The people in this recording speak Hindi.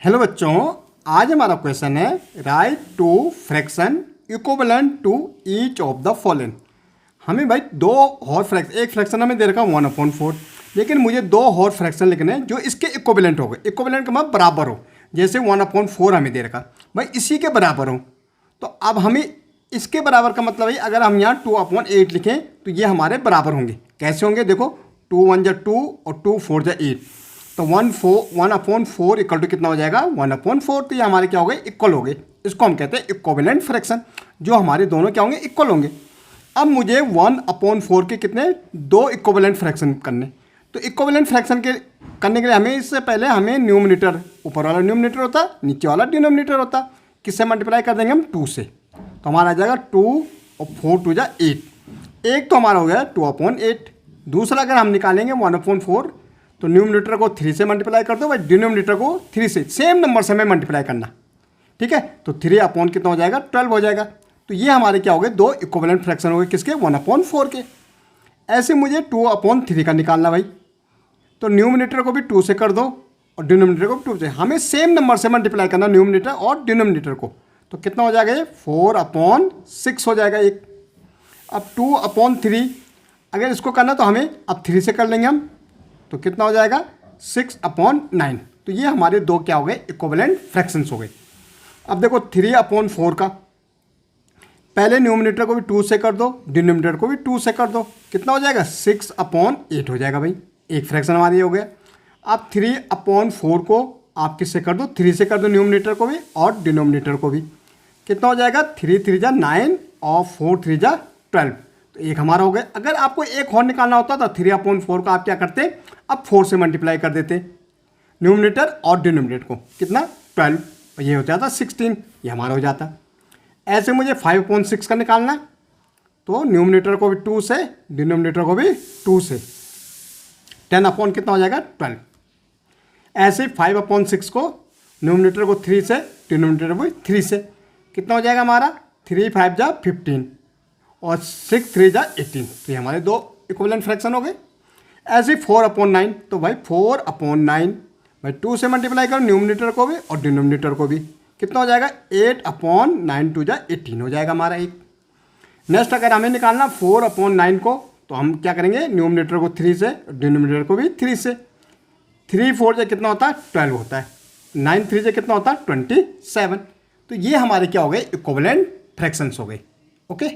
हेलो बच्चों, आज हमारा क्वेश्चन है write to fraction equivalent to each of the following. हमें भाई दो और फ्रैक्शन, एक फ्रैक्शन हमें दे रखा 1/4, लेकिन मुझे दो और फ्रैक्शन लिखने हैं जो इसके इक्विवेलेंट हो गए। इक्विवेलेंट का मतलब बराबर हो, जैसे 1/4 हमें दे रखा भाई इसी के बराबर हो। तो अब हमें इसके बराबर का मतलब है अगर हम यहाँ 2/8 लिखें तो ये हमारे बराबर होंगे। कैसे होंगे देखो, 2 1 जा 2 और 2 4 जा 8, तो 1/4 इक्वल टू कितना हो जाएगा 1/4। तो ये हमारे क्या हो गए, इक्वल हो गए। इसको हम कहते हैं इक्विवेलेंट फ्रैक्शन, जो हमारे दोनों क्या होंगे, इक्वल होंगे। अब मुझे 1/4 के कितने दो इक्विवेलेंट फ्रैक्शन करने। तो इक्विवेलेंट फ्रैक्शन के करने के लिए हमें इससे पहले हमें न्यूमरेटर, ऊपर वाला न्यूमरेटर होता, नीचे वाला डिनोमिनेटर होता। किससे मल्टीप्लाई कर देंगे हम, 2 से। तो हमारा आ जाएगा 2 और 4 2 जा 8। एक तो हमारा हो गया 2/8। दूसरा अगर हम निकालेंगे 1/4, तो न्यूमरेटर को 3 से मल्टीप्लाई कर दो भाई, डिनोमिनेटर को 3 से, सेम नंबर से हमें मल्टीप्लाई करना। ठीक है, तो 3 कितना हो जाएगा 12 हो जाएगा। तो ये हमारे क्या हो गए, दो इक्विवेलेंट फ्रैक्शन हो गए किसके, 1/4 के। ऐसे मुझे 2/3 का निकालना भाई, तो न्यूमरेटर को भी 2 से कर दो और डिनोमिनेटर को भी 2 से। हमें सेम नंबर से मल्टीप्लाई करना न्यूमरेटर और डिनोमिनेटर को। तो कितना हो जाएगा ये 4/6 हो जाएगा एक। अब 2/3 अगर इसको करना तो हमें अब 3 से कर लेंगे हम, तो कितना हो जाएगा 6/9। तो ये हमारे दो क्या हो गए, इक्विवेलेंट फ्रैक्शंस हो गए। अब देखो 3/4 का, पहले न्यूमरेटर को भी 2 से कर दो, डिनोमिनेटर को भी 2 से कर दो, कितना हो जाएगा 6/8 हो जाएगा भाई। एक फ्रैक्शन हमारी हो गया। अब 3/4 को आप किससे कर दो, 3 से कर दो न्यूमरेटर को भी और डिनोमिनेटर को भी। कितना हो जाएगा 3 3 जा 9 और 4 3 जा 12। तो एक हमारा हो गया। अगर आपको एक और निकालना होता तो 3/4 को आप क्या करते, अब 4 से मल्टीप्लाई कर देते न्यूमरेटर और डिनोमिनेटर को, कितना 12, और ये हो जाता 16, ये हमारा हो जाता। ऐसे मुझे 5/6 का निकालना है, तो न्यूमरेटर को भी 2 से, डिनोमिनेटर को भी 2 से, 10 कितना हो जाएगा 12। ऐसे 5/6 को न्यूमरेटर को 3 से, डिनोमिनेटर को भी 3 से, कितना हो जाएगा हमारा 3 5 जा 15 और 6 3 जा 18। तो ये हमारे दो इक्विवेलेंट फ्रैक्शन हो गए। ऐसे 4/9, तो भाई 4/9 भाई 2 से मल्टीप्लाई करो न्यूमरेटर को भी और डिनोमिनेटर को भी, कितना हो जाएगा 8/9 2 जा 18 हो जाएगा हमारा एक। नेक्स्ट अगर हमें निकालना 4/9 को, तो हम क्या करेंगे, न्यूमरेटर को 3 से, डिनोमिनेटर को भी 3 से। 3 4 से कितना होता है 12 होता है, 9 3 से कितना होता है 27। तो ये हमारे क्या हो गए, इक्विवेलेंट फ्रैक्शंस हो गए। ओके।